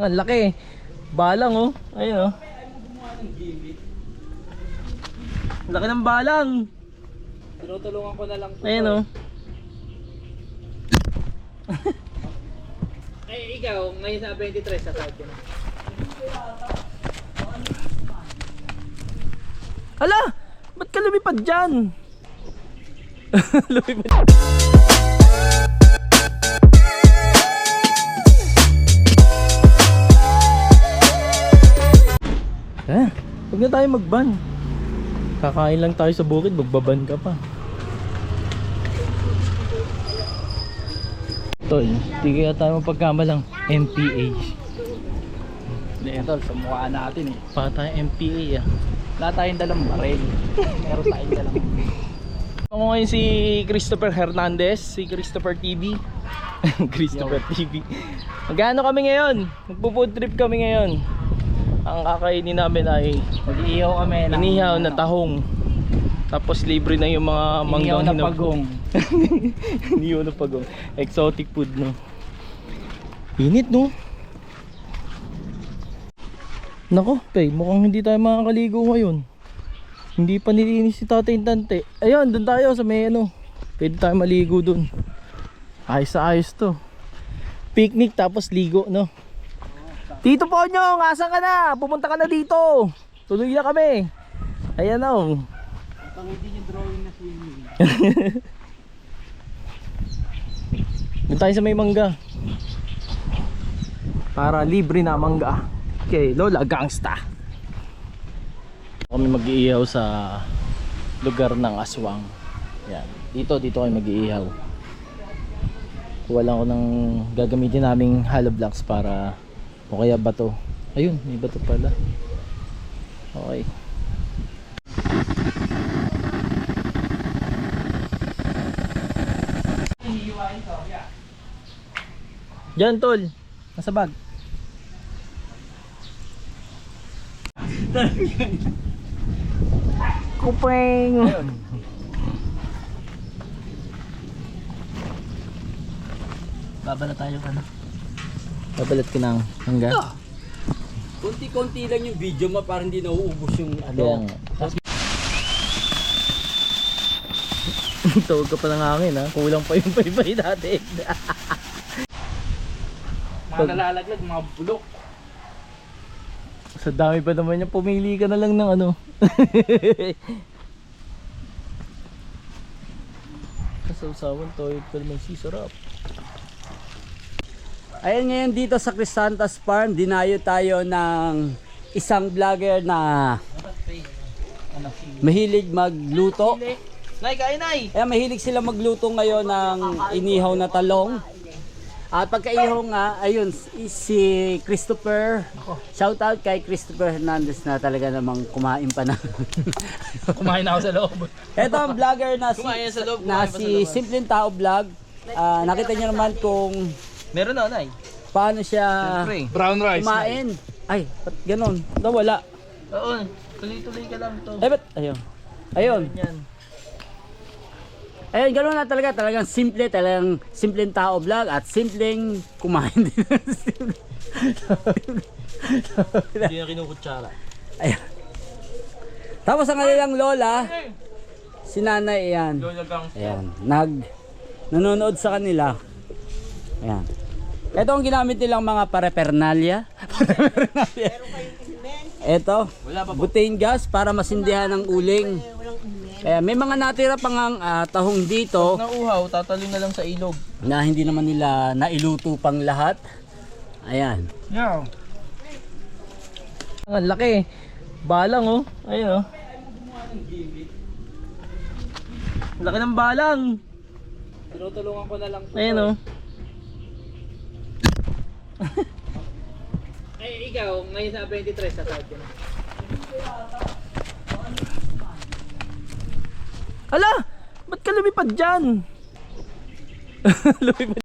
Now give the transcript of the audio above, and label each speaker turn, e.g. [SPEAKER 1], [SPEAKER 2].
[SPEAKER 1] Ang laki. Balang oh. Ayun oh. Laki ng balang.
[SPEAKER 2] Tinutulungan ko na lang po.
[SPEAKER 1] Ayun oh.
[SPEAKER 2] Eh ikaw, ngayon sa 23 sa side ko na.
[SPEAKER 1] Hala! Ba't ka lumipad dyan? Lumipad. Huwag na tayo magban. Kakain lang tayo sa bukid, magbaban ka pa. Tol, di kaya tayo mapagkamalang MPA.
[SPEAKER 2] Hindi tol, sa mukha natin eh.
[SPEAKER 1] Pa tayo MPA ah.
[SPEAKER 2] Wala tayong dalang baril. Meron tayong dalang.
[SPEAKER 1] Ako ngayon si Christopher Hernandez, si Christopher TV. Christopher TV. Magkano kami ngayon? Magpo-food trip kami ngayon. Ang kakainin namin ay
[SPEAKER 2] Mag-iihaw kami ng
[SPEAKER 1] inihaw na tahong. Tapos libre na yung mga
[SPEAKER 2] inihaw
[SPEAKER 1] manggang
[SPEAKER 2] na pagong.
[SPEAKER 1] Inihaw na pagong. Exotic food no. Init no. Nako, Pay, mukhang hindi tayo makakaligo ngayon. Hindi pa nilinis si Tatay Tante. Ayun, doon tayo sa may ano. Pwede tayo maligo doon. Ayos sa ayos to. Picnic tapos ligo no. Tito Ponyo, asan ka na? Pumunta ka na dito. Tuloy na kami. Ayan o.
[SPEAKER 2] Pangiti yung drawing na swimming.
[SPEAKER 1] Doon tayo sa may mangga. Para libre na mangga. Okay, Lola Gangsta. Kami mag-iihaw sa lugar ng Aswang. Yan. Dito kami mag-iihaw. Kuha lang ako ng gagamitin naming hollow blocks para o kaya bato. Ayun, may bato pala. Okay. Diyan tol. Nasa bag. Kupeng.
[SPEAKER 2] Babala tayo ano.
[SPEAKER 1] Babalat ka ng hangga.
[SPEAKER 2] Konti-konti lang yung video mo para hindi nauubos yung
[SPEAKER 1] Kaya nga. Tawag ka pa ng hangin ha. Kulang pa yung paybay natin.
[SPEAKER 2] mga nalalaglag, mga bulok.
[SPEAKER 1] Sa dami pa naman niya, pumili ka na lang ng ano. Kasawsawan to, ito naman si sarap.
[SPEAKER 3] Ayan ngayon dito sa Crisantas Farm, dinayo tayo ng isang vlogger na mahilig magluto.
[SPEAKER 1] Nay, kain nay!
[SPEAKER 3] Ayan, mahilig sila magluto ngayon ng inihaw na talong. At pagkaihaw nga, ayun, si Christopher. Shout out kay Christopher Hernandez na talaga namang kumain pa na.
[SPEAKER 2] Kumain na ako sa loob.
[SPEAKER 3] Ito ang vlogger na
[SPEAKER 1] Kumain sa loob,
[SPEAKER 3] na
[SPEAKER 1] kumain pa sa
[SPEAKER 3] si
[SPEAKER 1] labas.
[SPEAKER 3] Simpleng Tao Vlog. Nakita niyo naman kung
[SPEAKER 1] Meron na, nay.
[SPEAKER 3] paano siya
[SPEAKER 1] Siyempre.
[SPEAKER 2] Brown rice.
[SPEAKER 3] kumain. Ay, ba't ganun? Nawala.
[SPEAKER 1] Oo, tuloy-tuloy ka lang to.
[SPEAKER 3] Eh, ba't? Ayun. Ayun.
[SPEAKER 1] Yan.
[SPEAKER 3] Ayun, gano'n na talaga. Talagang simpleng tao vlog at simpleng kumain din.
[SPEAKER 1] Hindi na kinukutsara.
[SPEAKER 3] Ayun. Tapos ang kanilang lola, si nanay, ayan.
[SPEAKER 1] Lola Gangsta.
[SPEAKER 3] Ayan, nanonood sa kanila. Ayan. Ito ang ginamit nilang mga paraphernalia. Ito, butane gas para masindihan ng uling. Kaya may mga natira pang tahong dito
[SPEAKER 1] Nauhaw, tatalo na lang sa ilog.
[SPEAKER 3] na hindi naman nila nailuto pang lahat. Ayan.
[SPEAKER 2] Yeah.
[SPEAKER 1] Ang laki. Balang oh. Ayun oh. Laki ng balang.
[SPEAKER 2] Tinutulungan ko na lang po.
[SPEAKER 1] Ayun oh.
[SPEAKER 2] Eh ikaw, ngayon sa 23 sa side ko na.
[SPEAKER 1] Hala! Ba't ka lumipad dyan? Lumipad